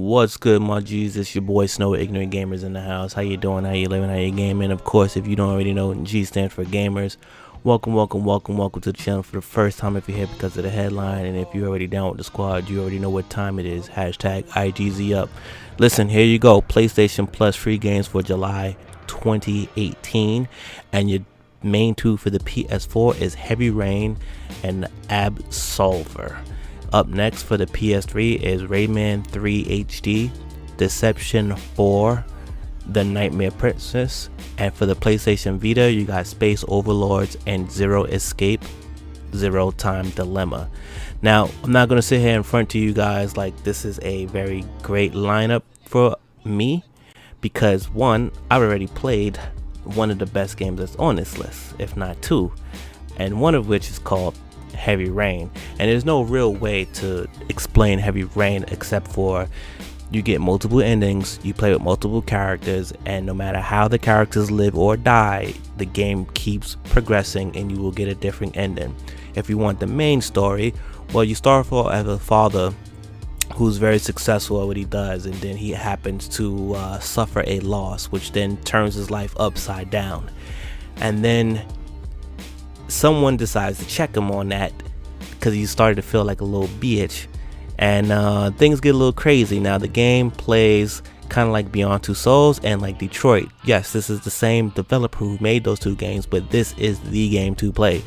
What's good, my G's? It's your boy Snow, Ignorant Gamers in the house. How you doing? How you living? How you gaming? Of course, if you don't already know, G stands for Gamers. Welcome to the channel for the first time if you're here because of the headline. And if you're already down with the squad, you already know what time it is. Hashtag IGZ up. Listen, here you go. PlayStation Plus free games for July 2018. And your main two for the PS4 is Heavy Rain and Absolver. Up next for the PS3 is Rayman 3 HD, Deception 4, The Nightmare Princess, and for the PlayStation Vita you got Space Overlords and Zero Escape, Zero Time Dilemma. Now, I'm not going to sit here in front to you guys like this is a very great lineup for me, because one, I've already played one of the best games that's on this list, if not two, and one of which is called Heavy Rain. And there's no real way to explain Heavy Rain except for you get multiple endings, you play with multiple characters, and no matter how the characters live or die, the game keeps progressing and you will get a different ending. If you want the main story, well, you start off as a father who's very successful at what he does, and then he happens to suffer a loss, which then turns his life upside down. And then someone decides to check him on that because he started to feel like a little bitch, and things get a little crazy. Now the game plays kind of like Beyond Two Souls and like Detroit. Yes, this is the same developer who made those two games, but this is the game to play.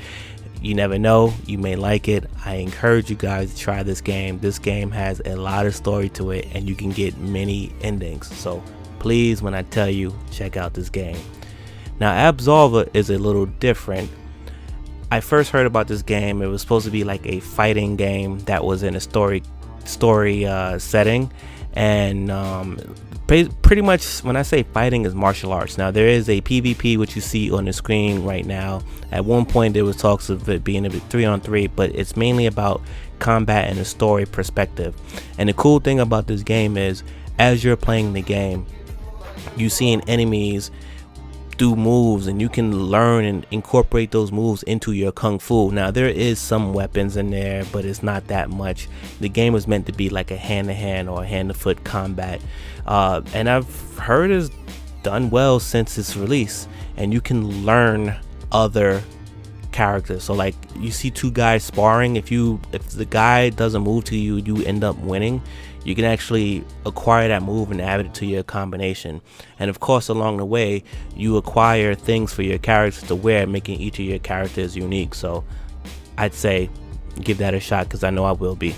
You never know, you may like it. I encourage you guys to try this game. This game has a lot of story to it and you can get many endings, so please, when I tell you, check out this game. Now Absolver is a little different. I first heard about this game, it was supposed to be like a fighting game that was in a story setting, and pretty much when I say fighting is martial arts. Now there is a PvP which you see on the screen right now. At one point there was talks of it being a 3-on-3, but it's mainly about combat and a story perspective. And the cool thing about this game is as you're playing the game, you seeing enemies do moves and you can learn and incorporate those moves into your kung fu. Now there is some weapons in there, but it's not that much. The game was meant to be like a hand-to-hand or hand-to-foot combat, and I've heard it's done well since its release, and you can learn other characters. So like you see two guys sparring, if the guy doesn't move to you, you end up winning. You can actually acquire that move and add it to your combination. And of course, along the way, you acquire things for your characters to wear, making each of your characters unique. So I'd say give that a shot, because I know I will be.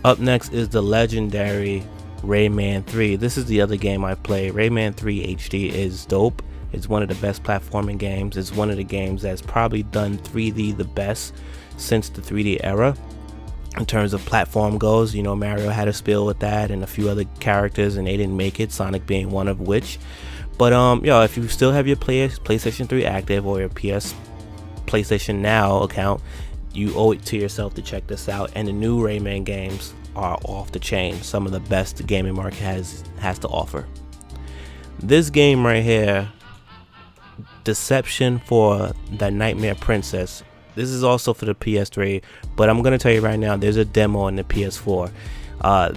Up next is the legendary Rayman 3. This is the other game I play. Rayman 3 HD is dope. It's one of the best platforming games. It's one of the games that's probably done 3D the best since the 3D era. In terms of platform goes, you know, Mario had a spill with that and a few other characters, and they didn't make it, Sonic being one of which. But yo, if you still have your PlayStation 3 active or your PlayStation Now account, you owe it to yourself to check this out. And the new Rayman games are off the chain, some of the best the gaming market has to offer. This game right here, Deception for the Nightmare Princess, this is also for the PS3, but I'm going to tell you right now, there's a demo on the PS4.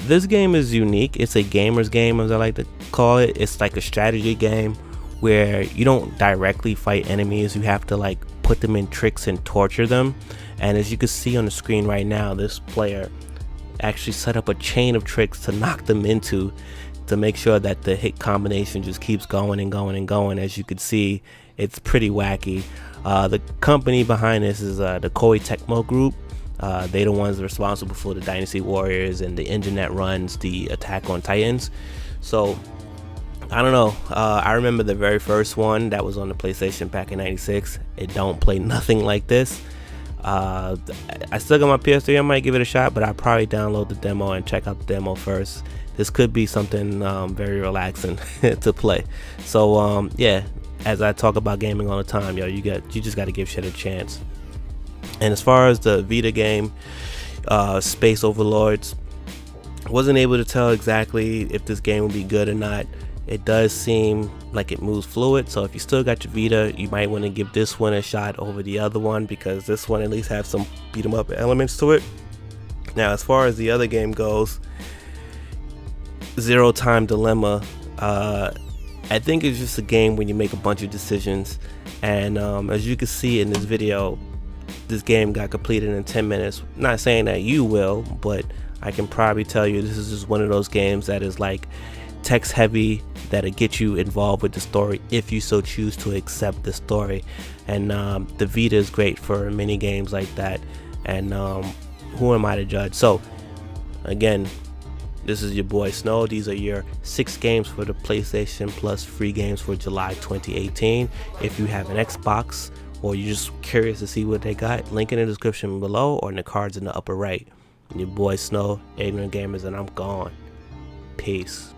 This game is unique. It's a gamer's game, as I like to call it. It's like a strategy game where you don't directly fight enemies. You have to like put them in tricks and torture them. And as you can see on the screen right now, this player actually set up a chain of tricks to knock them into, to make sure that the hit combination just keeps going and going and going. As you can see, it's pretty wacky. The company behind this is the Koei Tecmo Group. They're the ones responsible for the Dynasty Warriors and the engine that runs the Attack on Titans. So I don't know, I remember the very first one that was on the PlayStation back in '96. It don't play nothing like this. I still got my PS3. I might give it a shot, but I'll probably download the demo and check out the demo first. This could be something very relaxing to play. So yeah, as I talk about gaming all the time, yo, you just got to give shit a chance. And as far as the Vita game, Space Overlords, wasn't able to tell exactly if this game would be good or not. It does seem like it moves fluid, so if you still got your Vita, you might want to give this one a shot over the other one, because this one at least has some beat 'em up elements to it. Now, as far as the other game goes, Zero Time Dilemma. I think it's just a game when you make a bunch of decisions, and as you can see in this video, this game got completed in 10 minutes. Not saying that you will, but I can probably tell you this is just one of those games that is like text heavy, that'll get you involved with the story if you so choose to accept the story. And the Vita is great for mini games like that, and who am I to judge? So again, this is your boy Snow. These are your 6 games for the PlayStation Plus free games for July 2018. If you have an Xbox or you're just curious to see what they got, link in the description below or in the cards in the upper right. Your boy Snow, Ignorant Gamers, and I'm gone. Peace.